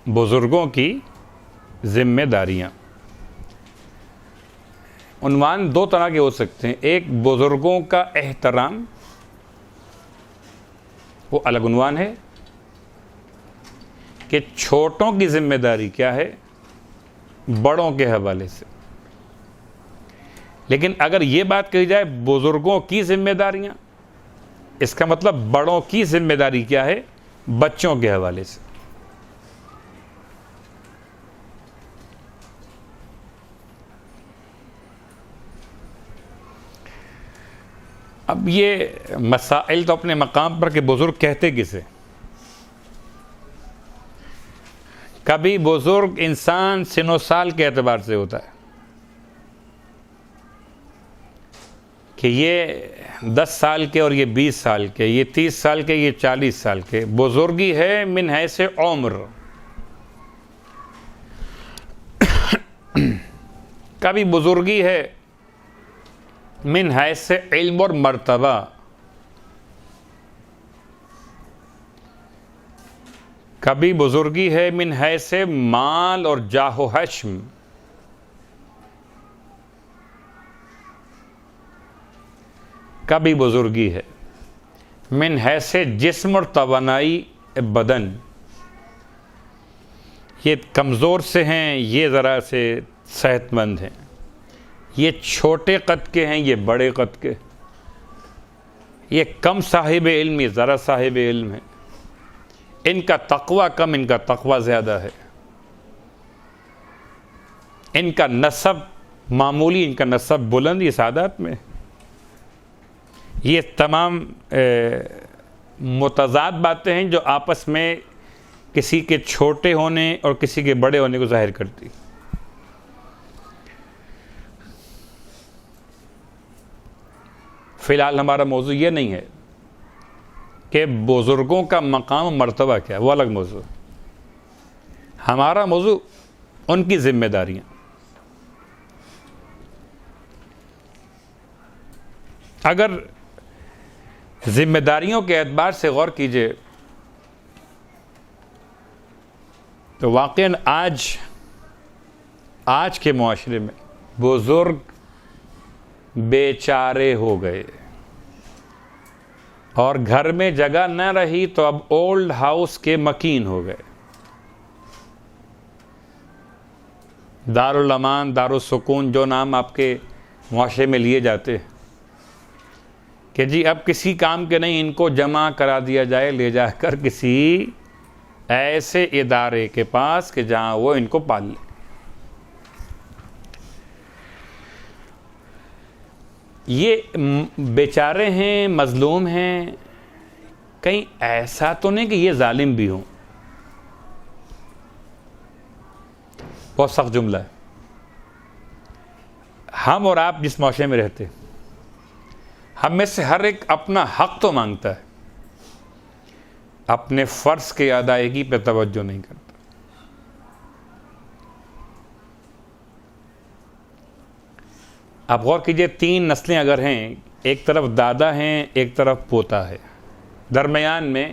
بزرگوں کی ذمہ داریاں. عنوان دو طرح کے ہو سکتے ہیں. ایک بزرگوں کا احترام، وہ الگ عنوان ہے کہ چھوٹوں کی ذمہ داری کیا ہے بڑوں کے حوالے سے. لیکن اگر یہ بات کہی جائے بزرگوں کی ذمہ داریاں، اس کا مطلب بڑوں کی ذمہ داری کیا ہے بچوں کے حوالے سے. اب یہ مسائل تو اپنے مقام پر کہ بزرگ کہتے کسے. کبھی بزرگ انسان سن و سال کے اعتبار سے ہوتا ہے کہ یہ 10 سال کے اور یہ 20 سال کے، یہ 30 سال کے، یہ 40 سال کے. بزرگی ہے من حیث عمر. کبھی بزرگی ہے من حیث علم اور مرتبہ. کبھی بزرگی ہے من حیث مال اور جاہ و حشم. کبھی بزرگی ہے من حیث جسم اور توانائی بدن. یہ کمزور سے ہیں، یہ ذرا سے صحت مند ہیں، یہ چھوٹے قد کے ہیں، یہ بڑے قد کے، یہ کم صاحب علم، یہ ذرا صاحب علم ہے. ان کا تقوی کم، ان کا تقوی زیادہ ہے. ان کا نسب معمولی، ان کا نسب بلند. یہ سعادت میں یہ تمام متضاد باتیں ہیں جو آپس میں کسی کے چھوٹے ہونے اور کسی کے بڑے ہونے کو ظاہر کرتی. فی الحال ہمارا موضوع یہ نہیں ہے کہ بزرگوں کا مقام و مرتبہ کیا ہے، وہ الگ موضوع. ہمارا موضوع ان کی ذمہ داریاں. اگر ذمہ داریوں کے اعتبار سے غور کیجئے تو واقعاً آج کے معاشرے میں بزرگ بیچارے ہو گئے اور گھر میں جگہ نہ رہی تو اب اولڈ ہاؤس کے مکین ہو گئے. دارالامان، دارالسکون، جو نام آپ کے معاشرے میں لیے جاتے ہیں کہ جی اب کسی کام کے نہیں، ان کو جمع کرا دیا جائے، لے جا کر کسی ایسے ادارے کے پاس کہ جہاں وہ ان کو پال لے. یہ بیچارے ہیں، مظلوم ہیں. کہیں ایسا تو نہیں کہ یہ ظالم بھی ہوں. بہت سخت جملہ ہے. ہم اور آپ جس معاشرے میں رہتے، ہم میں سے ہر ایک اپنا حق تو مانگتا ہے، اپنے فرض کی ادائیگی پہ توجہ نہیں کرتا. آپ غور کیجئے، 3 نسلیں اگر ہیں، ایک طرف دادا ہیں، ایک طرف پوتا ہے، درمیان میں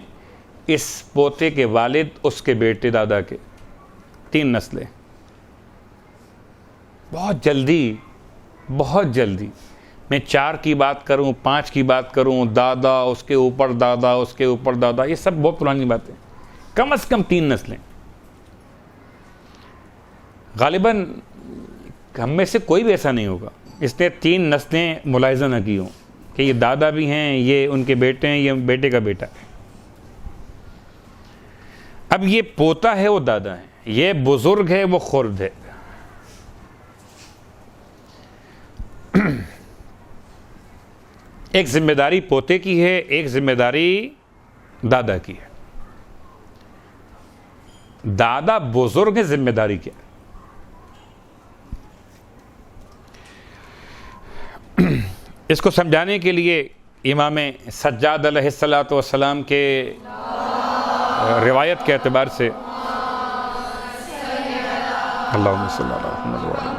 اس پوتے کے والد، اس کے بیٹے دادا کے، 3 نسلیں. بہت جلدی میں 4 کی بات کروں، 5 کی بات کروں، دادا، اس کے اوپر دادا، اس کے اوپر دادا، یہ سب بہت پرانی باتیں. کم از کم 3 نسلیں. غالباً ہم میں سے کوئی بھی ایسا نہیں ہوگا اس نے 3 نسلیں ملاحظہ نہ کی ہوں کہ یہ دادا بھی ہیں، یہ ان کے بیٹے ہیں، یہ بیٹے کا بیٹا ہے. اب یہ پوتا ہے، وہ دادا ہے. یہ بزرگ ہے، وہ خرد ہے. ایک ذمہ داری پوتے کی ہے، ایک ذمہ داری دادا کی ہے. دادا بزرگ ہے، ذمہ داری کیا ہے؟ اس کو سمجھانے کے لیے امام سجاد علیہ السلام کے روایت کے اعتبار سے اللہم صلی اللہ علیہ وسلم.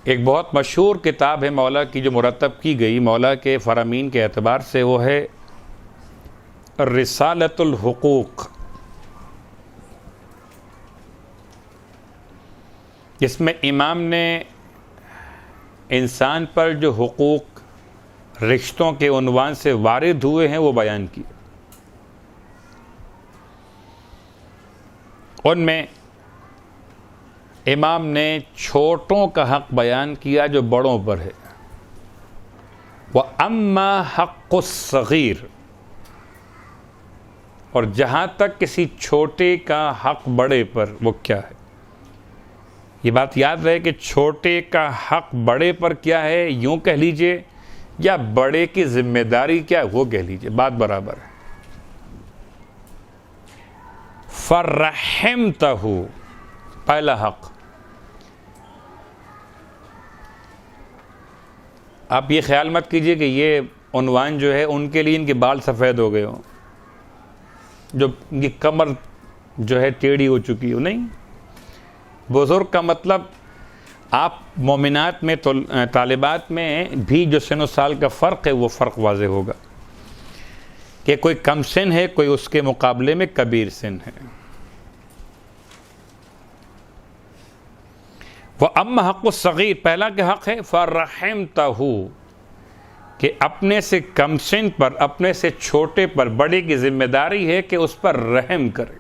ایک بہت مشہور کتاب ہے مولا کی جو مرتب کی گئی مولا کے فرامین کے اعتبار سے، وہ ہے رسالۃ الحقوق، جس میں امام نے انسان پر جو حقوق رشتوں کے عنوان سے وارد ہوئے ہیں وہ بیان کیے۔ ان میں امام نے چھوٹوں کا حق بیان کیا جو بڑوں پر ہے، وَأَمَّا حَقُّ الصَّغِيرِ، اور جہاں تک کسی چھوٹے کا حق بڑے پر، وہ کیا ہے؟ یہ بات یاد رہے کہ چھوٹے کا حق بڑے پر کیا ہے، یوں کہہ لیجئے، یا بڑے کی ذمہ داری کیا ہے وہ کہہ لیجئے، بات برابر ہے۔ فَرَحِمْتَهُ، پہلا حق۔ آپ یہ خیال مت کیجئے کہ یہ عنوان جو ہے ان کے لیے ان کے بال سفید ہو گئے ہوں، جو ان کی کمر جو ہے ٹیڑھی ہو چکی ہو، نہیں۔ بزرگ کا مطلب آپ مومنات میں طالبات میں بھی جو سن و سال کا فرق ہے وہ فرق واضح ہوگا کہ کوئی کم سن ہے، کوئی اس کے مقابلے میں کبیر سن ہے۔ وَأَمَّا حَقُّ الصَّغِيرِ، پہلا کہ حق ہے فَرَحِمْتَهُ، کہ اپنے سے کم سن پر، اپنے سے چھوٹے پر بڑے کی ذمہ داری ہے کہ اس پر رحم کرے۔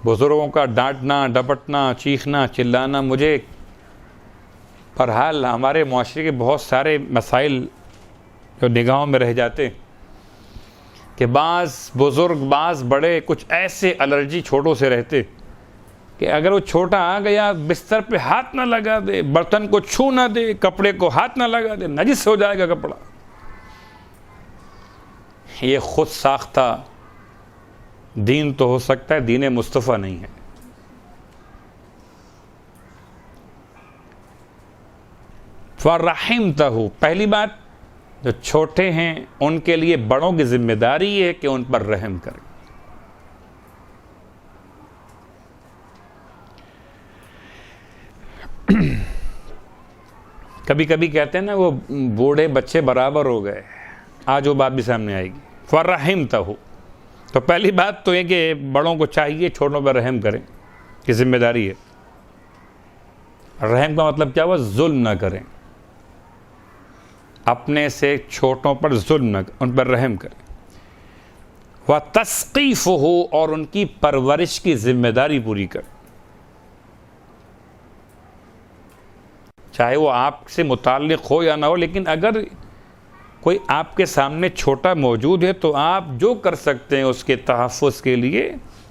بزرگوں کا ڈانٹنا، ڈپٹنا، چیخنا، چلانا، مجھے بہرحال ہمارے معاشرے کے بہت سارے مسائل جو نگاہوں میں رہ جاتے کہ بعض بزرگ، بعض بڑے کچھ ایسے الرجی چھوٹوں سے رہتے کہ اگر وہ چھوٹا آ گیا بستر پہ ہاتھ نہ لگا دے، برتن کو چھو نہ دے، کپڑے کو ہاتھ نہ لگا دے، نجس ہو جائے گا کپڑا۔ یہ خود ساختہ دین تو ہو سکتا ہے، دین مصطفیٰ نہیں ہے۔ فَرَحِمْتَهُ، پہلی بات جو چھوٹے ہیں ان کے لیے بڑوں کی ذمہ داری ہے کہ ان پر رحم کریں۔ کبھی کبھی کہتے ہیں نا وہ بوڑھے بچے برابر ہو گئے، آج وہ بات بھی سامنے آئے گی۔ فَرَحِمْتَهُ، تو پہلی بات تو یہ کہ بڑوں کو چاہیے چھوٹوں پر رحم کریں، کہ ذمہ داری ہے۔ رحم کا مطلب کیا ہوا؟ ظلم نہ کریں، اپنے سے چھوٹوں پر ظلم نہ کریں، ان پر رحم کریں۔ وَتَسْقِيفُهُ، اور ان کی پرورش کی ذمہ داری پوری کریں، چاہے وہ آپ سے متعلق ہو یا نہ ہو، لیکن اگر کوئی آپ کے سامنے چھوٹا موجود ہے تو آپ جو کر سکتے ہیں اس کے تحفظ کے لیے،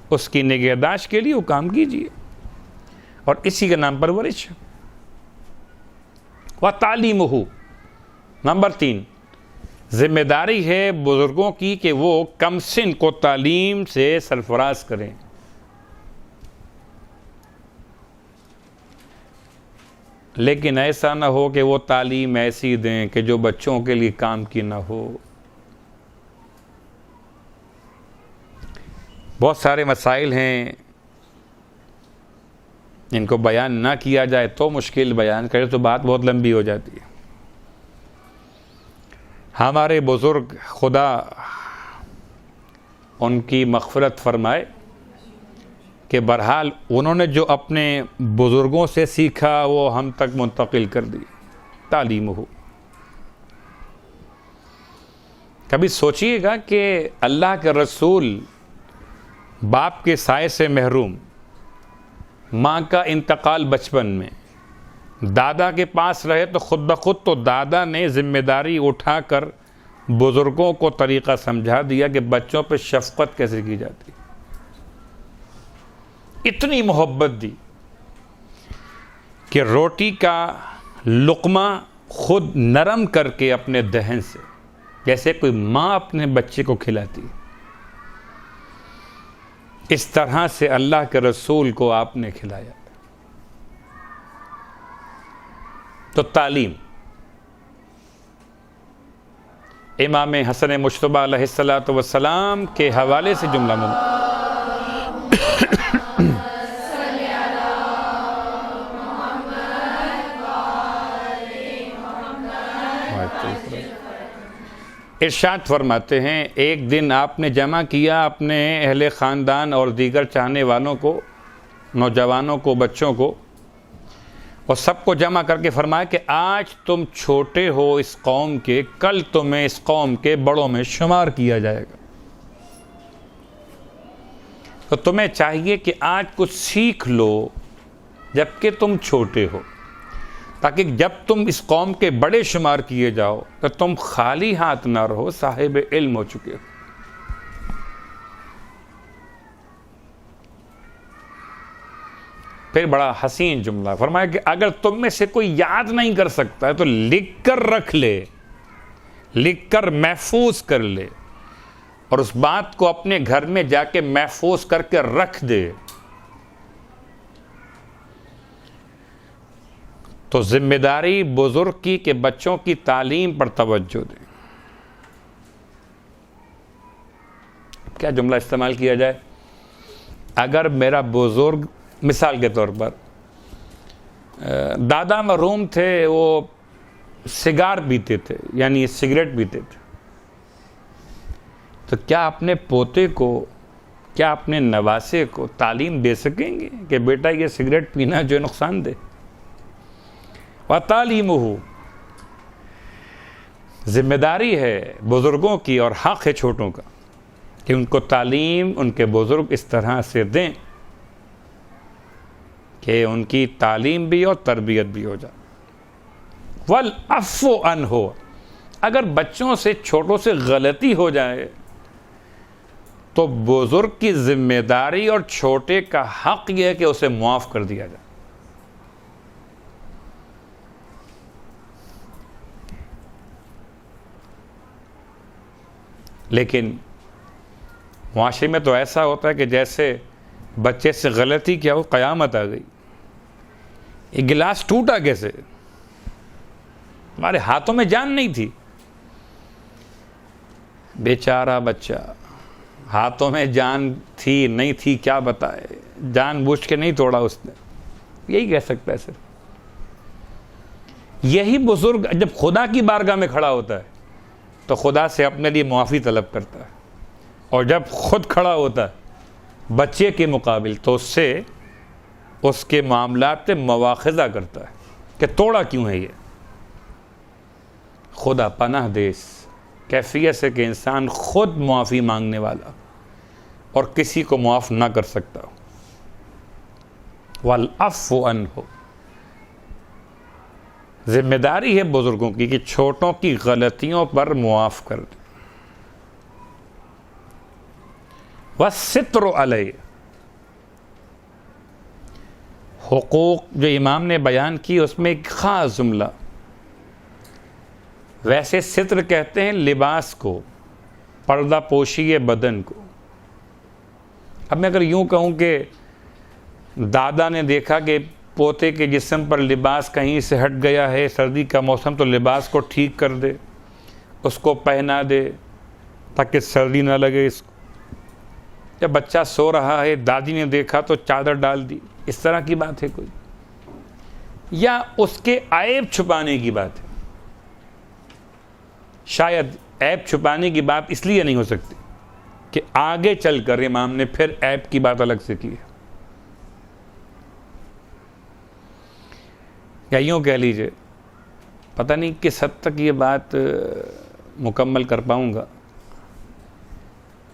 اس کی نگہداشت کے لیے وہ کام کیجیے، اور اسی کا نام پرورش ہے۔ وَتَعْلِيمُهُ، نمبر 3، ذمہ داری ہے بزرگوں کی کہ وہ کم سن کو تعلیم سے سرفراز کریں۔ لیکن ایسا نہ ہو کہ وہ تعلیم ایسی دیں کہ جو بچوں کے لیے کام کی نہ ہو۔ بہت سارے مسائل ہیں جن کو بیان نہ کیا جائے تو مشکل، بیان کرے تو بات بہت لمبی ہو جاتی ہے۔ ہمارے بزرگ، خدا ان کی مغفرت فرمائے، کہ بہرحال انہوں نے جو اپنے بزرگوں سے سیکھا وہ ہم تک منتقل کر دی۔ تعلیم ہو، کبھی سوچئے گا کہ اللہ کے رسول باپ کے سائے سے محروم، ماں کا انتقال بچپن میں، دادا کے پاس رہے تو خود بخود تو دادا نے ذمہ داری اٹھا کر بزرگوں کو طریقہ سمجھا دیا کہ بچوں پہ شفقت کیسے کی جاتی، اتنی محبت دی کہ روٹی کا لقمہ خود نرم کر کے اپنے دہن سے، جیسے کوئی ماں اپنے بچے کو کھلاتی، اس طرح سے اللہ کے رسول کو آپ نے کھلایا۔ تو تعلیم، امام حسن مجتبی علیہ السلام کے حوالے سے جملہ ارشاد فرماتے ہیں ایک دن آپ نے جمع کیا اپنے اہل خاندان اور دیگر چاہنے والوں کو، نوجوانوں کو، بچوں کو، اور سب کو جمع کر کے فرمایا کہ آج تم چھوٹے ہو اس قوم کے، کل تمہیں اس قوم کے بڑوں میں شمار کیا جائے گا، تو تمہیں چاہیے کہ آج کچھ سیکھ لو جبکہ تم چھوٹے ہو، تاکہ جب تم اس قوم کے بڑے شمار کیے جاؤ تو تم خالی ہاتھ نہ رہو، صاحب علم ہو چکے ہو۔ پھر بڑا حسین جملہ فرمایا کہ اگر تم میں سے کوئی یاد نہیں کر سکتا ہے تو لکھ کر رکھ لے، لکھ کر محفوظ کر لے، اور اس بات کو اپنے گھر میں جا کے محفوظ کر کے رکھ دے، تو ذمہ داری بزرگ کی کہ بچوں کی تعلیم پر توجہ دیں۔ کیا جملہ استعمال کیا جائے؟ اگر میرا بزرگ مثال کے طور پر دادا مرحوم تھے، وہ سگار پیتے تھے، یعنی سگریٹ پیتے تھے، تو کیا اپنے پوتے کو، کیا اپنے نواسے کو تعلیم دے سکیں گے کہ بیٹا یہ سگریٹ پینا جو نقصان دے؟ وَتَعْلِيمُهُ، ذمہ داری ہے بزرگوں کی اور حق ہے چھوٹوں کا کہ ان کو تعلیم ان کے بزرگ اس طرح سے دیں کہ ان کی تعلیم بھی اور تربیت بھی ہو جائے۔ وَالْعَفْوُ عَنْهُ، اگر بچوں سے، چھوٹوں سے غلطی ہو جائے تو بزرگ کی ذمہ داری اور چھوٹے کا حق یہ ہے کہ اسے معاف کر دیا جائے۔ لیکن معاشرے میں تو ایسا ہوتا ہے کہ جیسے بچے سے غلطی کیا ہو، قیامت آ گئی، یہ گلاس ٹوٹا کیسے؟ ہمارے ہاتھوں میں جان نہیں تھی، بیچارہ بچہ، ہاتھوں میں جان تھی نہیں تھی کیا بتائے، جان بوجھ کے نہیں توڑا اس نے، یہی کہہ سکتا ہے صرف۔ یہی بزرگ جب خدا کی بارگاہ میں کھڑا ہوتا ہے تو خدا سے اپنے لیے معافی طلب کرتا ہے، اور جب خود کھڑا ہوتا ہے بچے کے مقابل تو اس سے، اس کے معاملات سے مواخذہ کرتا ہے کہ توڑا کیوں ہے یہ۔ خدا پناہ دے اس کیفیت سے کہ انسان خود معافی مانگنے والا اور کسی کو معاف نہ کر سکتا ہو۔ وَالْعَفْوُ عَنْهُ، ذمہ داری ہے بزرگوں کی کہ چھوٹوں کی غلطیوں پر معاف کر دیں۔ وَالسِّتْرُ عَلَيْهِ، حقوق جو امام نے بیان کی اس میں ایک خاص جملہ، ویسے ستر کہتے ہیں لباس کو، پردہ پوشی بدن کو۔ اب میں اگر یوں کہوں کہ دادا نے دیکھا کہ پوتے کے جسم پر لباس کہیں سے ہٹ گیا ہے، سردی کا موسم، تو لباس کو ٹھیک کر دے، اس کو پہنا دے تاکہ سردی نہ لگے اس کو۔ جب بچہ سو رہا ہے، دادی نے دیکھا تو چادر ڈال دی، اس طرح کی بات ہے کوئی؟ یا اس کے عیب چھپانے کی بات ہے؟ شاید عیب چھپانے کی بات اس لیے نہیں ہو سکتی کہ آگے چل کر امام نے پھر عیب کی بات الگ سے کی ہے۔ یا یوں کہہ لیجئے، پتہ نہیں کس حد تک یہ بات مکمل کر پاؤں گا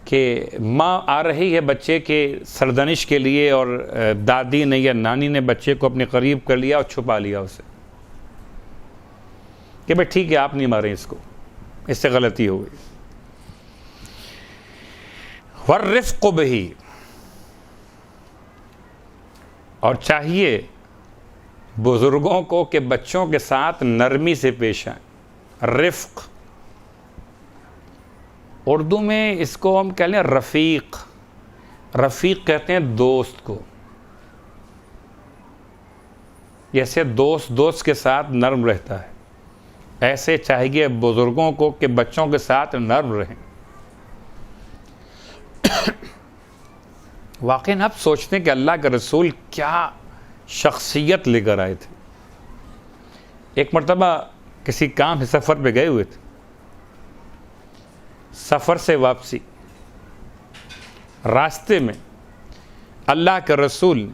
کہ ماں آ رہی ہے بچے کے سردنش کے لیے اور دادی نے یا نانی نے بچے کو اپنے قریب کر لیا اور چھپا لیا اسے کہ بھئی ٹھیک ہے آپ نہیں ماریں اس کو، اس سے غلطی ہو گئی۔ وَالرِّفْقُ بِهِ، اور چاہیے بزرگوں کو کہ بچوں کے ساتھ نرمی سے پیش آئیں۔ رفق، اردو میں اس کو ہم کہہ لیں رفیق، رفیق کہتے ہیں دوست کو، جیسے دوست کے ساتھ نرم رہتا ہے، ایسے چاہیے بزرگوں کو کہ بچوں کے ساتھ نرم رہیں۔ واقعاً آپ سوچتے ہیں کہ اللہ کے رسول کیا شخصیت لے کر آئے تھے۔ ایک مرتبہ کسی کام سے سفر پہ گئے ہوئے تھے. سفر سے واپسی راستے میں اللہ کے رسول نے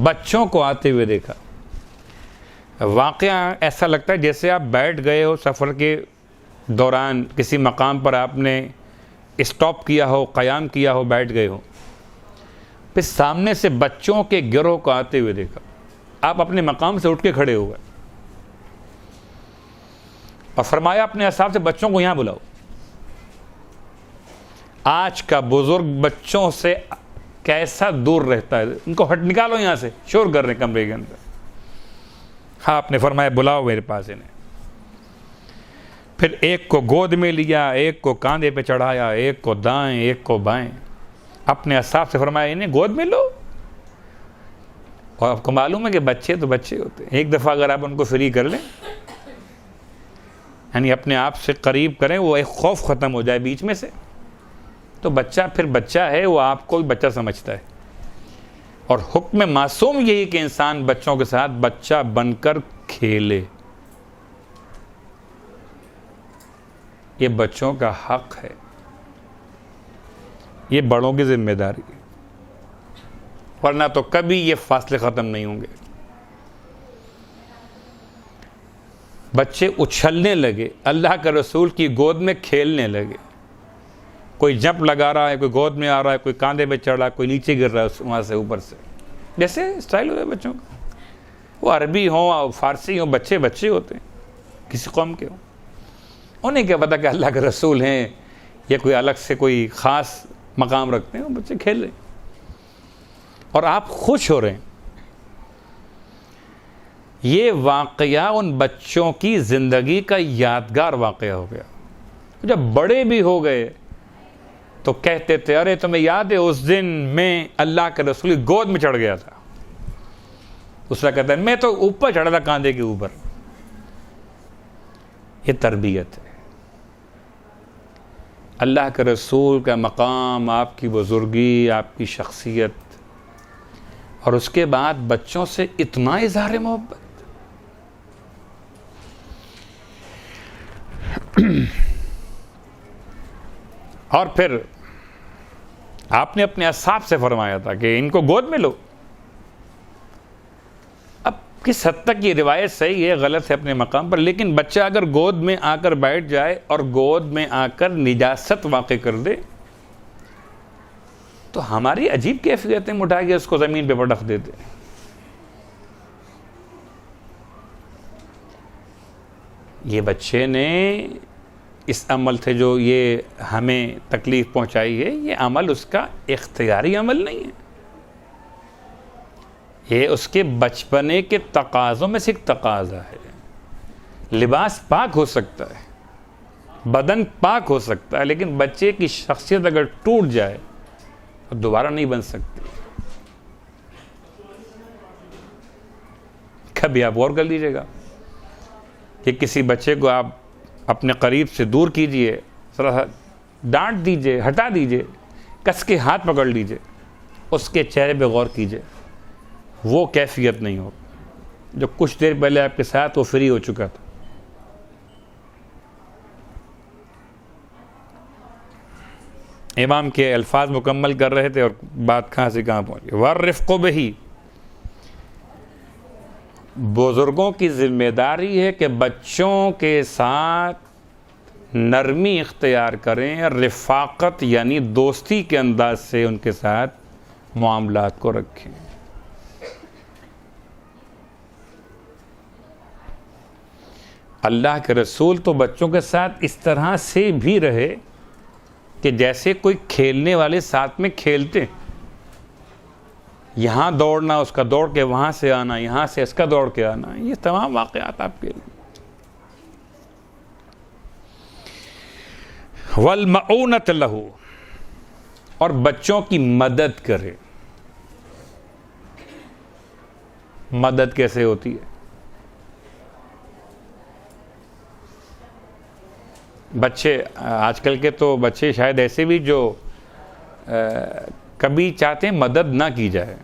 بچوں کو آتے ہوئے دیکھا. واقعہ ایسا لگتا ہے جیسے آپ بیٹھ گئے ہو سفر کے دوران, کسی مقام پر آپ نے اسٹاپ کیا ہو, قیام کیا ہو, بیٹھ گئے ہو, پھر سامنے سے بچوں کے گروہ کو آتے ہوئے دیکھا. آپ اپنے مقام سے اٹھ کے کھڑے ہو گئے اور فرمایا اپنے اصحاب سے بچوں کو یہاں بلاؤ. آج کا بزرگ بچوں سے کیسا دور رہتا ہے, ان کو ہٹ نکالو یہاں سے, شور کر رہے کمرے کے اندر. ہاں آپ نے فرمایا بلاؤ میرے پاس انہیں. پھر ایک کو گود میں لیا, ایک کو کاندھے پہ چڑھایا, ایک کو دائیں ایک کو بائیں. اپنے اصحاب سے فرمایا انہیں گود میں لو. اور آپ کو معلوم ہے کہ بچے تو بچے ہوتے ہیں, ایک دفعہ اگر آپ ان کو فری کر لیں, یعنی اپنے آپ سے قریب کریں, وہ ایک خوف ختم ہو جائے بیچ میں سے, تو بچہ پھر بچہ ہے, وہ آپ کو بھی بچہ سمجھتا ہے. اور حکم معصوم یہی کہ انسان بچوں کے ساتھ بچہ بن کر کھیلے. یہ بچوں کا حق ہے, یہ بڑوں کی ذمہ داری ہے, ورنہ تو کبھی یہ فاصلے ختم نہیں ہوں گے. بچے اچھلنے لگے, اللہ کے رسول کی گود میں کھیلنے لگے. کوئی جمپ لگا رہا ہے, کوئی گود میں آ رہا ہے, کوئی کاندھے پہ چڑھ رہا ہے, کوئی نیچے گر رہا ہے وہاں سے اوپر سے, جیسے اسٹائل ہوتا ہے بچوں کا. وہ عربی ہوں فارسی ہوں, بچے بچے ہوتے ہیں, کسی قوم کے ہوں. انہیں کیا پتا کہ اللہ کے رسول ہیں یا کوئی الگ سے کوئی خاص مقام رکھتے ہیں. وہ بچے کھیل رہے ہیں اور آپ خوش ہو رہے ہیں. یہ واقعہ ان بچوں کی زندگی کا یادگار واقعہ ہو گیا. جب بڑے بھی ہو گئے تو کہتے تھے ارے تمہیں یاد ہے اس دن میں اللہ کے رسول کی گود میں چڑھ گیا تھا. دوسرا کہتا ہے میں تو اوپر چڑھا تھا کاندھے کے اوپر. یہ تربیت ہے. اللہ کے رسول کا مقام, آپ کی بزرگی, آپ کی شخصیت, اور اس کے بعد بچوں سے اتنا اظہار محبت. اور پھر آپ نے اپنے اصحاب سے فرمایا تھا کہ ان کو گود میں لو. اب کس حد تک یہ روایت صحیح ہے غلط ہے اپنے مقام پر, لیکن بچہ اگر گود میں آ کر بیٹھ جائے اور گود میں آ کر نجاست واقع کر دے تو ہماری عجیب کیفیتیں اٹھا کے اس کو زمین پہ پٹخ دیتے. یہ بچے نے اس عمل سے جو یہ ہمیں تکلیف پہنچائی ہے, یہ عمل اس کا اختیاری عمل نہیں ہے. یہ اس کے بچپنے کے تقاضوں میں سے ایک تقاضا ہے. لباس پاک ہو سکتا ہے, بدن پاک ہو سکتا ہے, لیکن بچے کی شخصیت اگر ٹوٹ جائے تو دوبارہ نہیں بن سکتی. کبھی آپ غور کر لیجیے گا کہ کسی بچے کو آپ اپنے قریب سے دور کیجئے, ذرا ڈانٹ دیجئے, ہٹا دیجئے, کس کے ہاتھ پکڑ لیجئے, اس کے چہرے پہ غور کیجئے, وہ کیفیت نہیں ہو جو کچھ دیر پہلے آپ کے ساتھ وہ فری ہو چکا تھا. امام کے الفاظ مکمل کر رہے تھے اور بات کہاں سے کہاں پہنچ گئی. وَالرِّفْقُ بِهِ, بزرگوں کی ذمہ داری ہے کہ بچوں کے ساتھ نرمی اختیار کریں, رفاقت یعنی دوستی کے انداز سے ان کے ساتھ معاملات کو رکھیں. اللہ کے رسول تو بچوں کے ساتھ اس طرح سے بھی رہے کہ جیسے کوئی کھیلنے والے ساتھ میں کھیلتے, یہاں دوڑنا, اس کا دوڑ کے وہاں سے آنا, یہاں سے اس کا دوڑ کے آنا, یہ تمام واقعات آپ کے لیے. وَالْمَعُونَةَ لَهُ, اور بچوں کی مدد کرے. مدد کیسے ہوتی ہے؟ بچے آج کل کے تو بچے شاید ایسے بھی جو کبھی چاہتے ہیں مدد نہ کی جائے,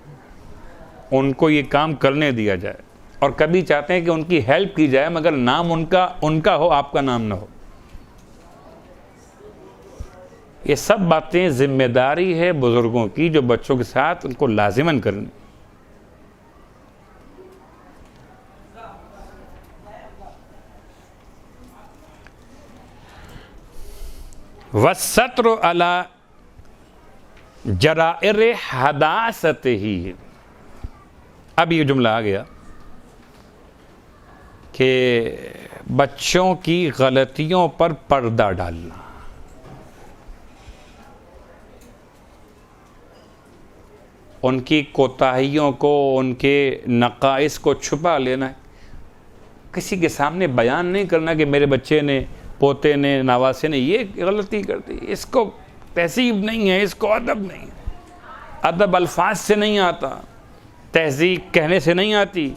ان کو یہ کام کرنے دیا جائے. اور کبھی چاہتے ہیں کہ ان کی ہیلپ کی جائے مگر نام ان کا ہو، آپ کا نام نہ ہو. یہ سب باتیں ذمہ داری ہے بزرگوں کی جو بچوں کے ساتھ ان کو لازماً کرنی. والستر علی جرائر حداثتہ. اب یہ جملہ آ گیا کہ بچوں کی غلطیوں پر پردہ ڈالنا. ان کی کوتاہیوں کو، ان کے نقائص کو چھپا لینا. کسی کے سامنے بیان نہیں کرنا کہ میرے بچے نے، پوتے نے، نواسے نے یہ غلطی کر دی، اس کو تہذیب نہیں ہے، اس کو ادب نہیں ہے. ادب الفاظ سے نہیں آتا، تہذیب کہنے سے نہیں آتی،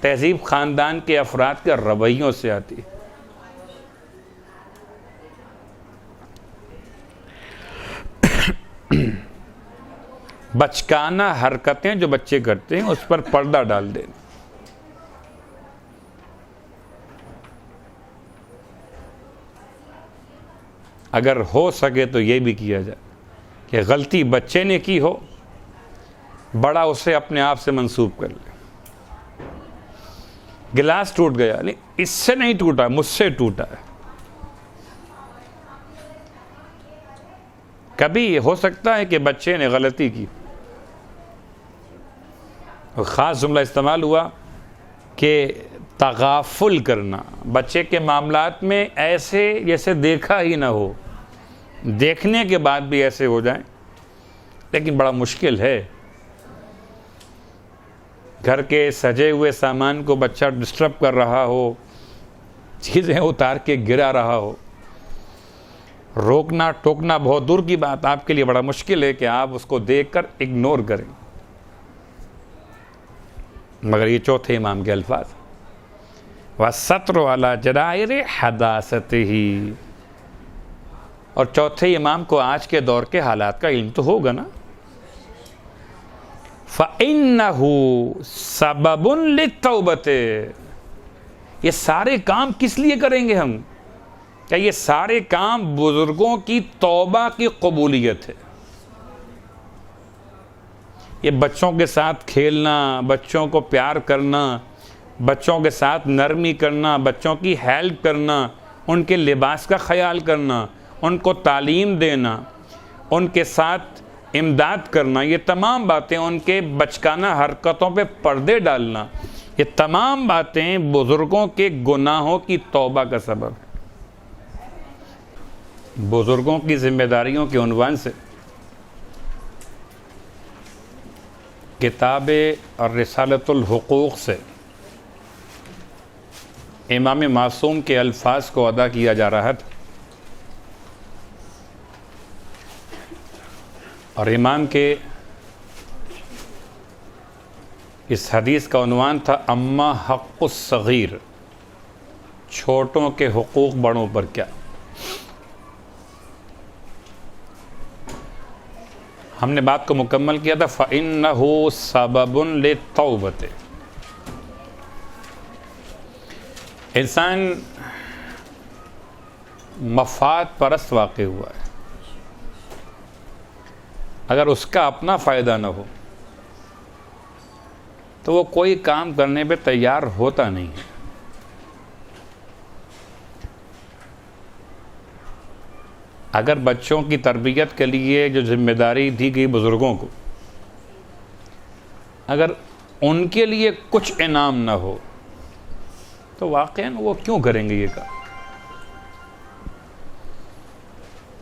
تہذیب خاندان کے افراد کے رویوں سے آتی. بچکانہ حرکتیں جو بچے کرتے ہیں اس پر پردہ ڈال دینا. اگر ہو سکے تو یہ بھی کیا جائے کہ غلطی بچے نے کی ہو، بڑا اسے اپنے آپ سے منسوب کر لے. گلاس ٹوٹ گیا، نہیں اس سے نہیں ٹوٹا، مجھ سے ٹوٹا ہے. کبھی ہو سکتا ہے کہ بچے نے غلطی کی. خاص جملہ استعمال ہوا کہ تغافل کرنا، بچے کے معاملات میں ایسے جیسے دیکھا ہی نہ ہو، دیکھنے کے بعد بھی ایسے ہو جائیں. لیکن بڑا مشکل ہے. گھر کے سجے ہوئے سامان کو بچہ ڈسٹرب کر رہا ہو، چیزیں اتار کے گرا رہا ہو، روکنا ٹوکنا بہت دور کی بات، آپ کے لیے بڑا مشکل ہے کہ آپ اس کو دیکھ کر اگنور کریں. مگر یہ چوتھے امام کے الفاظ، وَالسَّتْرُ عَلَى جَرَائِرِ حَدَاثَتِهِ. اور چوتھے امام کو آج کے دور کے حالات کا علم تو ہوگا نا. فَإِنَّهُ سَبَبٌ لِلتَّوْبَةِ. یہ سارے کام کس لیے کریں گے ہم؟ کیا یہ سارے کام بزرگوں کی توبہ کی قبولیت ہے. یہ بچوں کے ساتھ کھیلنا، بچوں کو پیار کرنا، بچوں کے ساتھ نرمی کرنا، بچوں کی ہیلپ کرنا، ان کے لباس کا خیال کرنا، ان کو تعلیم دینا، ان کے ساتھ امداد کرنا، یہ تمام باتیں، ان کے بچکانہ حرکتوں پہ پردے ڈالنا، یہ تمام باتیں بزرگوں کے گناہوں کی توبہ کا سبب ہے. بزرگوں کی ذمہ داریوں کے عنوان سے کتاب الرسالۃ الحقوق سے امام معصوم کے الفاظ کو ادا کیا جا رہا تھا. اور امام کے اس حدیث کا عنوان تھا اما حق الصغیر. چھوٹوں کے حقوق بڑوں پر کیا. ہم نے بات کو مکمل کیا تھا فَإِنَّهُ سَبَبٌ لِلتَّوْبَةِ. انسان مفاد پرست واقع ہوا ہے. اگر اس کا اپنا فائدہ نہ ہو تو وہ کوئی کام کرنے پہ تیار ہوتا نہیں ہے. اگر بچوں کی تربیت کے لیے جو ذمہ داری دی گئی بزرگوں کو، اگر ان کے لیے کچھ انعام نہ ہو تو واقعاً وہ کیوں کریں گے یہ کام.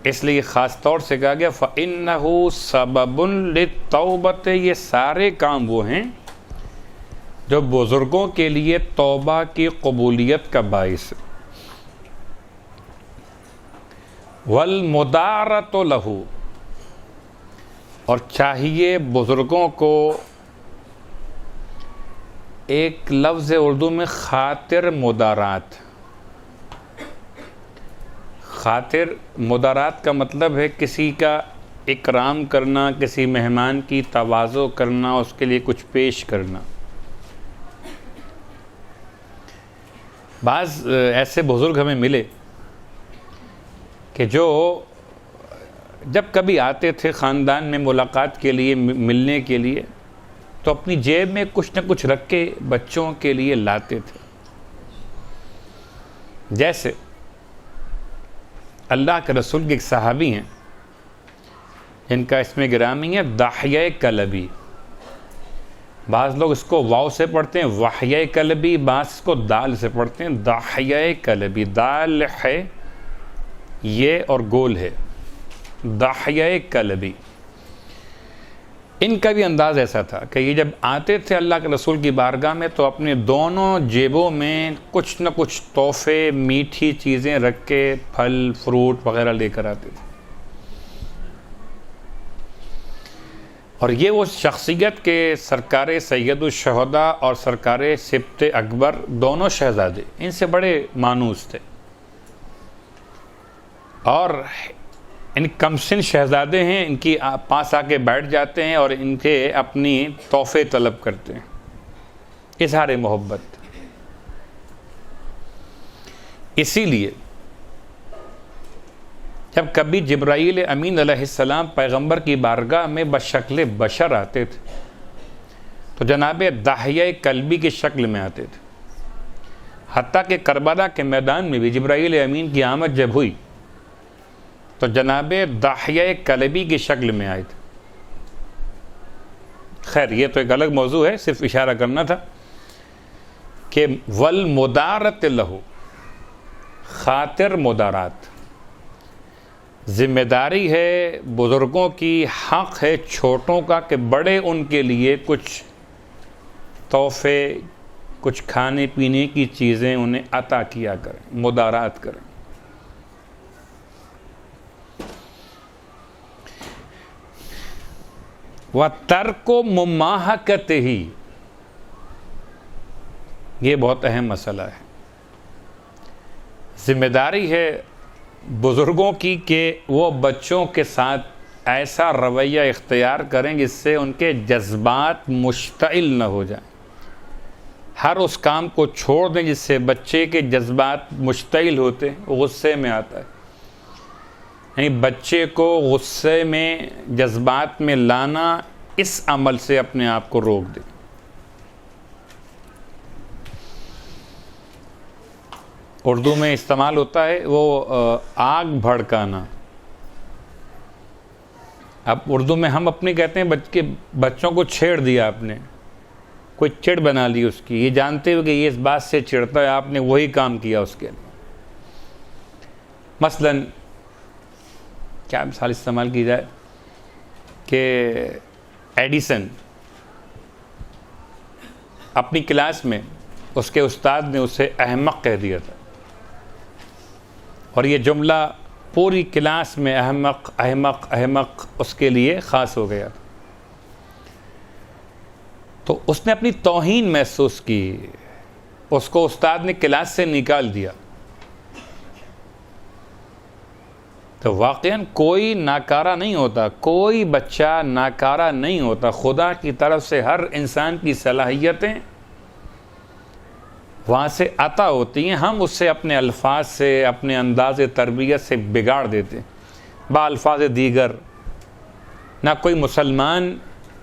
اس لیے خاص طور سے کہا گیا فَإِنَّهُ سَبَبٌ لِلتَّوْبَةِ. یہ سارے کام وہ ہیں جو بزرگوں کے لیے توبہ کی قبولیت کا باعث ہے. وَالْمُدَارَةُ لَهُ. اور چاہیے بزرگوں کو ایک لفظ اردو میں خاطر مدارات. خاطر مدارات کا مطلب ہے کسی کا اکرام کرنا، کسی مہمان کی تواضع کرنا، اس کے لیے کچھ پیش کرنا. بعض ایسے بزرگ ہمیں ملے کہ جو جب کبھی آتے تھے خاندان میں ملاقات کے لیے، ملنے کے لیے، تو اپنی جیب میں کچھ نہ کچھ رکھ کے بچوں کے لیے لاتے تھے. جیسے اللہ کے رسول کے ایک صحابی ہیں جن کا اسم گرامی ہے داحیہ کلبی. بعض لوگ اس کو واو سے پڑھتے ہیں وحیہ کلبی، بعض اس کو دال سے پڑھتے ہیں داحیہ کلبی. دال ہے یہ اور گول ہے، داحیہ کلبی. ان کا بھی انداز ایسا تھا کہ یہ جب آتے تھے اللہ کے رسول کی بارگاہ میں تو اپنے دونوں جیبوں میں کچھ نہ کچھ تحفے، میٹھی چیزیں رکھ کے پھل فروٹ وغیرہ لے کر آتے تھے. اور یہ وہ شخصیت کے سرکار سید الشہداء اور سرکار سبط اکبر دونوں شہزادے ان سے بڑے مانوس تھے، اور ان کم سن شہزادے ہیں، ان کی پاس آ کے بیٹھ جاتے ہیں اور ان کے اپنی تحفے طلب کرتے ہیں، اظہار محبت. اسی لیے جب کبھی جبرائیل امین علیہ السلام پیغمبر کی بارگاہ میں بشکل بشر آتے تھے تو جناب داحیہ کلبی کی شکل میں آتے تھے. حتیٰ کہ کربلا کے میدان میں بھی جبرائیل امین کی آمد جب ہوئی تو جناب داحیہ کلبی کی شکل میں آئے تھے. خیر یہ تو ایک الگ موضوع ہے، صرف اشارہ کرنا تھا کہ والمدارت لہو، خاطر مدارات، ذمہ داری ہے بزرگوں کی، حق ہے چھوٹوں کا کہ بڑے ان کے لیے کچھ تحفے، کچھ کھانے پینے کی چیزیں انہیں عطا کیا کریں، مدارات کریں. وَتَرْكُ مُمَاحَقَتِهِ، یہ بہت اہم مسئلہ ہے. ذمہ داری ہے بزرگوں کی کہ وہ بچوں کے ساتھ ایسا رویہ اختیار کریں جس سے ان کے جذبات مشتعل نہ ہو جائیں. ہر اس کام کو چھوڑ دیں جس سے بچے کے جذبات مشتعل ہوتے ہیں، وہ غصے میں آتا ہے. یعنی بچے کو غصے میں، جذبات میں لانا، اس عمل سے اپنے آپ کو روک دیں. اردو میں استعمال ہوتا ہے وہ آگ بھڑکانا. اب اردو میں ہم اپنے کہتے ہیں بچوں کو چھیڑ دیا آپ نے، کوئی چڑ بنا لی اس کی، یہ جانتے ہوئے کہ یہ اس بات سے چڑھتا ہے، آپ نے وہی کام کیا اس کے لیے. مثلا کیا مثال استعمال کی جائے کہ ایڈیسن اپنی کلاس میں اس کے استاد نے اسے احمق کہہ دیا تھا، اور یہ جملہ پوری کلاس میں احمق احمق احمق اس کے لیے خاص ہو گیا. تو اس نے اپنی توہین محسوس کی، اس کو استاد نے کلاس سے نکال دیا. تو واقعاً کوئی ناکارہ نہیں ہوتا، کوئی بچہ ناکارہ نہیں ہوتا. خدا کی طرف سے ہر انسان کی صلاحیتیں وہاں سے عطا ہوتی ہیں، ہم اس سے اپنے الفاظ سے، اپنے انداز تربیت سے بگاڑ دیتے ہیں. با الفاظ دیگر نہ کوئی مسلمان،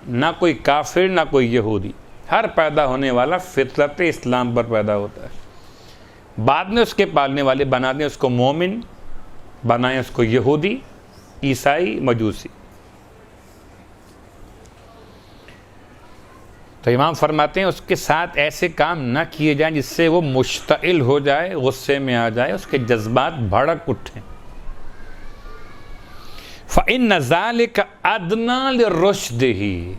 نہ کوئی کافر، نہ کوئی یہودی، ہر پیدا ہونے والا فطرت اسلام پر پیدا ہوتا ہے. بعد میں اس کے پالنے والے بنا دیں اس کو مومن، بنائیں اس کو یہودی، عیسائی، مجوسی. تو امام فرماتے ہیں اس کے ساتھ ایسے کام نہ کیے جائیں جس سے وہ مشتعل ہو جائے، غصے میں آ جائے، اس کے جذبات بھڑک اٹھیں. فَإِنَّ ذَلِكَ أَدْنَىٰ لِلرُّشْدِهِ،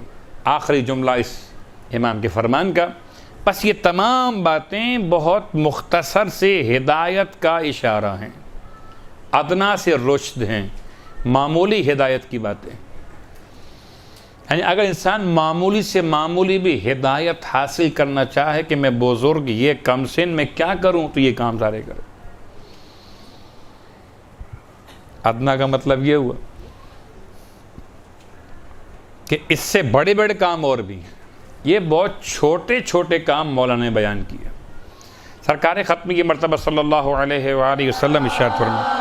آخری جملہ اس امام کے فرمان کا. بس یہ تمام باتیں بہت مختصر سے ہدایت کا اشارہ ہیں، ادنا سے رشد ہیں، معمولی ہدایت کی باتیں. یعنی اگر انسان معمولی سے معمولی بھی ہدایت حاصل کرنا چاہے کہ میں بزرگ یہ کم سن میں کیا کروں، تو یہ کام سارے کرے. ادنا کا مطلب یہ ہوا کہ اس سے بڑے بڑے کام اور بھی ہیں. یہ بہت چھوٹے چھوٹے کام مولانا نے بیان کیے. سرکار ختمی کی مرتبہ صلی اللہ علیہ وآلہ وسلم ارشاد فرمائے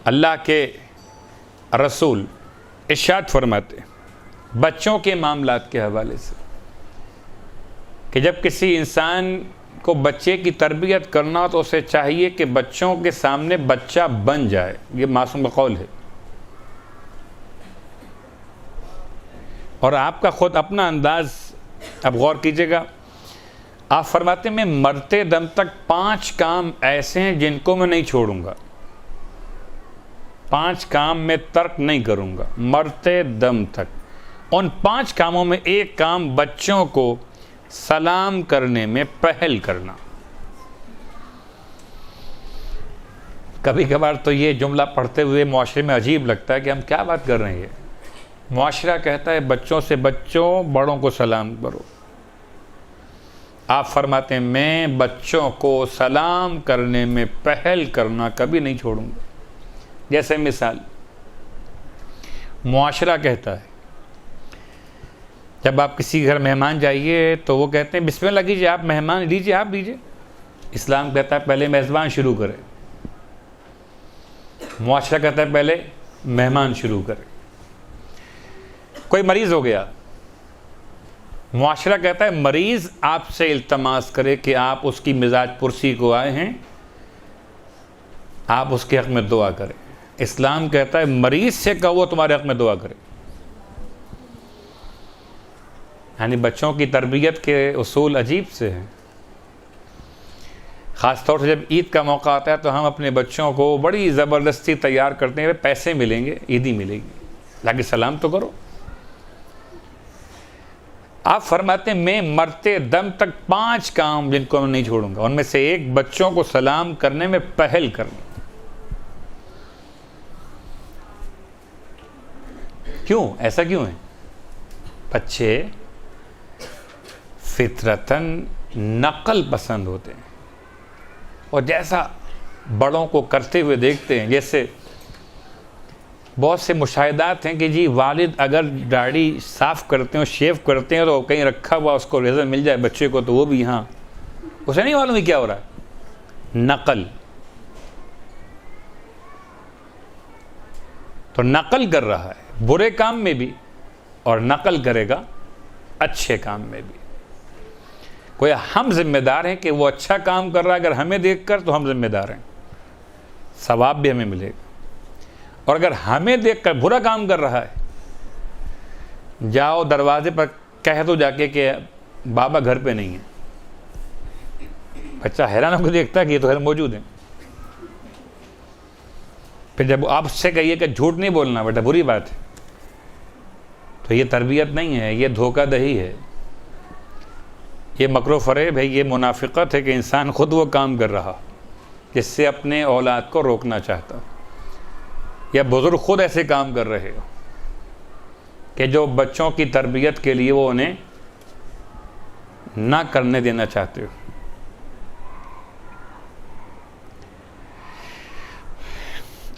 اللہ کے رسول ارشاد فرماتے بچوں کے معاملات کے حوالے سے کہ جب کسی انسان کو بچے کی تربیت کرنا تو اسے چاہیے کہ بچوں کے سامنے بچہ بن جائے. یہ معصوم قول ہے اور آپ کا خود اپنا انداز. اب غور کیجئے گا, آپ فرماتے ہیں میں مرتے دم تک 5 کام ایسے ہیں جن کو میں نہیں چھوڑوں گا, 5 کام میں ترک نہیں کروں گا مرتے دم تک. ان 5 کاموں میں ایک کام بچوں کو سلام کرنے میں پہل کرنا. کبھی کبھار تو یہ جملہ پڑھتے ہوئے معاشرے میں عجیب لگتا ہے کہ ہم کیا بات کر رہے ہیں. معاشرہ کہتا ہے بچوں سے بچوں, بڑوں کو سلام کرو. آپ فرماتے ہیں میں بچوں کو سلام کرنے میں پہل کرنا کبھی نہیں چھوڑوں گا. جیسے مثال, معاشرہ کہتا ہے جب آپ کسی گھر مہمان جائیے تو وہ کہتے ہیں بسم اللہ کیجیے, آپ مہمان لیجیے, آپ لیجیے. اسلام کہتا ہے پہلے میزبان شروع کرے. معاشرہ کہتا ہے پہلے مہمان شروع کرے. کوئی مریض ہو گیا, معاشرہ کہتا ہے مریض آپ سے التماس کرے کہ آپ اس کی مزاج پرسی کو آئے ہیں, آپ اس کے حق میں دعا کریں. اسلام کہتا ہے مریض سے کہو وہ تمہارے حق میں دعا کرے. یعنی بچوں کی تربیت کے اصول عجیب سے ہیں. خاص طور سے جب عید کا موقع آتا ہے تو ہم اپنے بچوں کو بڑی زبردستی تیار کرتے ہیں, پیسے ملیں گے, عیدی ملے گی, لیکن سلام تو کرو. آپ فرماتے ہیں میں مرتے دم تک 5 کام جن کو میں نہیں چھوڑوں گا, ان میں سے ایک بچوں کو سلام کرنے میں پہل کرنا. کیوں ایسا کیوں ہے؟ بچے فطرتاً نقل پسند ہوتے ہیں اور جیسا بڑوں کو کرتے ہوئے دیکھتے ہیں. جیسے بہت سے مشاہدات ہیں کہ جی والد اگر داڑھی صاف کرتے ہیں, شیو کرتے ہیں, تو کہیں رکھا ہوا اس کو ریزر مل جائے بچے کو تو وہ بھی یہاں, اسے نہیں معلوم کیا ہو رہا ہے. نقل, تو نقل کر رہا ہے برے کام میں بھی اور نقل کرے گا اچھے کام میں بھی. کوئی ہم ذمہ دار ہیں کہ وہ اچھا کام کر رہا ہے, اگر ہمیں دیکھ کر تو ہم ذمہ دار ہیں, ثواب بھی ہمیں ملے گا. اور اگر ہمیں دیکھ کر برا کام کر رہا ہے, جاؤ دروازے پر کہہ دو جا کے کہ بابا گھر پہ نہیں ہے. بچہ حیران ہو کے دیکھتا ہے کہ یہ تو خیر موجود ہیں. پھر جب آپ سے کہیے کہ جھوٹ نہیں بولنا بیٹا, بری بات ہے, تو یہ تربیت نہیں ہے, یہ دھوکہ دہی ہے, یہ مکر و فریب ہے, یہ منافقت ہے کہ انسان خود وہ کام کر رہا جس سے اپنے اولاد کو روکنا چاہتا, یا بزرگ خود ایسے کام کر رہے ہو کہ جو بچوں کی تربیت کے لیے وہ انہیں نہ کرنے دینا چاہتے ہو.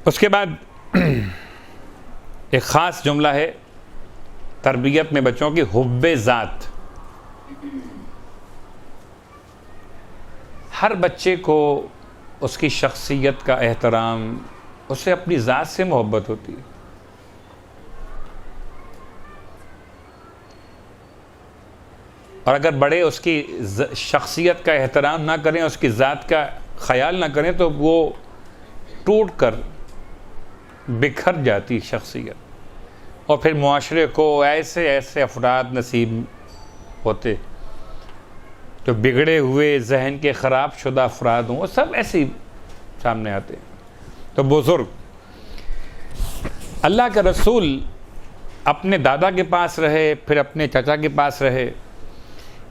اس کے بعد ایک خاص جملہ ہے تربیت میں بچوں کی, حب ذات. ہر بچے کو اس کی شخصیت کا احترام, اسے اپنی ذات سے محبت ہوتی ہے. اور اگر بڑے اس کی شخصیت کا احترام نہ کریں, اس کی ذات کا خیال نہ کریں, تو وہ ٹوٹ کر بکھر جاتی شخصیت. اور پھر معاشرے کو ایسے ایسے افراد نصیب ہوتے جو بگڑے ہوئے ذہن کے خراب شدہ افراد ہوں, وہ سب ایسے ہی سامنے آتے. تو بزرگ, اللہ کے رسول اپنے دادا کے پاس رہے, پھر اپنے چچا کے پاس رہے.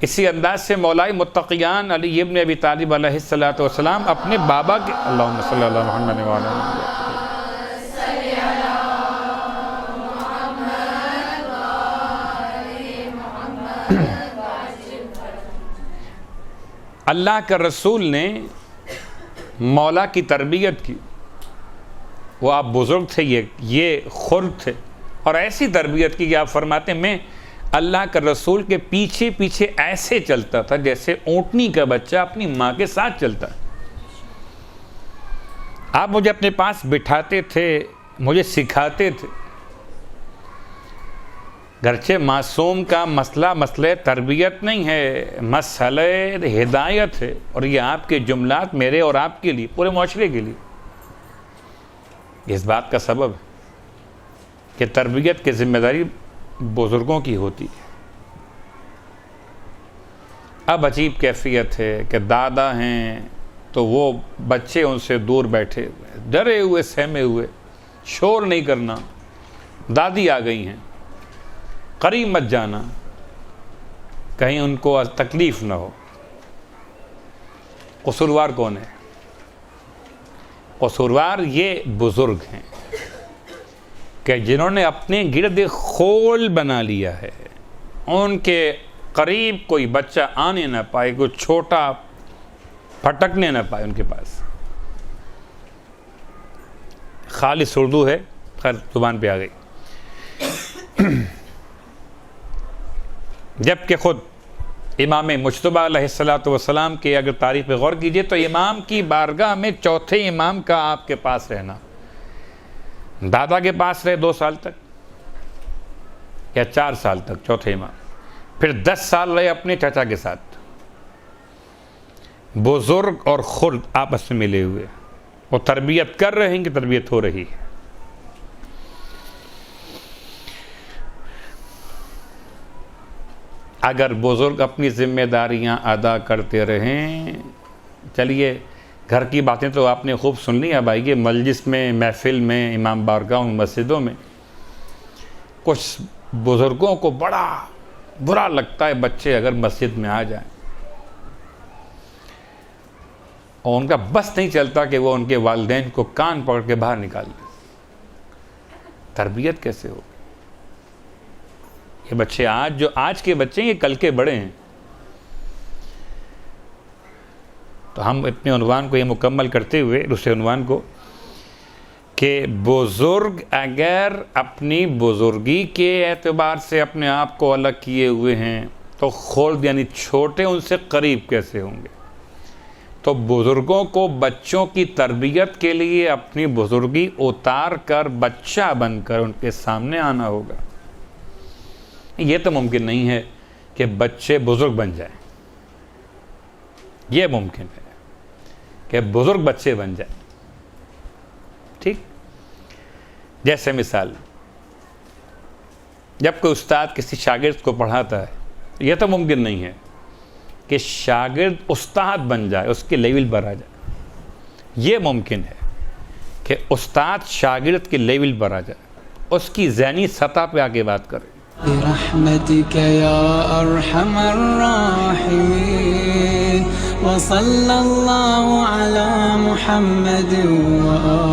اسی انداز سے مولا متقیان علی ابن ابی طالب علیہ الصلوۃ والسلام اپنے بابا کے, اللہم صلی اللہ محمد وعلی محمد, اللہ کے رسول نے مولا کی تربیت کی. وہ آپ بزرگ تھے، یہ خرد تھے، اور ایسی تربیت کی کہ آپ فرماتے ہیں میں اللہ کا رسول کے پیچھے پیچھے ایسے چلتا تھا جیسے اونٹنی کا بچہ اپنی ماں کے ساتھ چلتا ہے۔ آپ مجھے اپنے پاس بٹھاتے تھے، مجھے سکھاتے تھے۔ گرچہ معصوم کا مسئلہ تربیت نہیں ہے، مسئلہ ہدایت ہے، اور یہ آپ کے جملات میرے اور آپ کے لیے، پورے معاشرے کے لیے اس بات کا سبب ہے کہ تربیت کی ذمہ داری بزرگوں کی ہوتی ہے۔ اب عجیب کیفیت ہے کہ دادا ہیں تو وہ بچے ان سے دور بیٹھے ہوئے، ڈرے ہوئے، سہمے ہوئے، شور نہیں کرنا۔ دادی آ گئی ہیں، قریب مت جانا، کہیں ان کو تکلیف نہ ہو۔ قصوروار کون ہے؟ قصوروار یہ بزرگ ہیں کہ جنہوں نے اپنے گرد خول بنا لیا ہے، ان کے قریب کوئی بچہ آنے نہ پائے، کوئی چھوٹا پھٹکنے نہ پائے ان کے پاس۔ خالص اردو ہے، خیر زبان پہ آ گئی۔ جبکہ خود امام مجتبی علیہ السلام کے اگر تاریخ پہ غور کیجئے تو امام کی بارگاہ میں چوتھے امام کا آپ کے پاس رہنا، دادا کے پاس رہے 2 سال تک یا 4 سال تک چوتھے امام، پھر 10 سال رہے اپنے چچا کے ساتھ۔ بزرگ اور خرد آپس میں ملے ہوئے، وہ تربیت کر رہے ہیں کہ تربیت ہو رہی ہے۔ اگر بزرگ اپنی ذمہ داریاں ادا کرتے رہیں، چلیے گھر کی باتیں تو آپ نے خوب سن لی، اب آئیے مجلس میں، محفل میں، امام بارگاہوں، مسجدوں میں کچھ بزرگوں کو بڑا برا لگتا ہے بچے اگر مسجد میں آ جائیں، اور ان کا بس نہیں چلتا کہ وہ ان کے والدین کو کان پکڑ کے باہر نکال دیں۔ تربیت کیسے ہوگی؟ یہ بچے آج کے بچے یہ کل کے بڑے ہیں۔ تو ہم اپنے عنوان کو یہ مکمل کرتے ہوئے دوسرے عنوان کو کہ بزرگ اگر اپنی بزرگی کے اعتبار سے اپنے آپ کو الگ کیے ہوئے ہیں تو خرد یعنی چھوٹے ان سے قریب کیسے ہوں گے؟ تو بزرگوں کو بچوں کی تربیت کے لیے اپنی بزرگی اتار کر بچہ بن کر ان کے سامنے آنا ہوگا۔ یہ تو ممکن نہیں ہے کہ بچے بزرگ بن جائیں، یہ ممکن ہے کہ بزرگ بچے بن جائیں۔ ٹھیک، جیسے مثال جب کوئی استاد کسی شاگرد کو پڑھاتا ہے، یہ تو ممکن نہیں ہے کہ شاگرد استاد بن جائے، اس کے لیول پر آ جائے۔ یہ ممکن ہے کہ استاد شاگرد کے لیول پر آ جائے، اس کی ذہنی سطح پہ آ کے بات کرے۔ برحمتك يا أرحم الراحمين وصلى الله على محمد وآله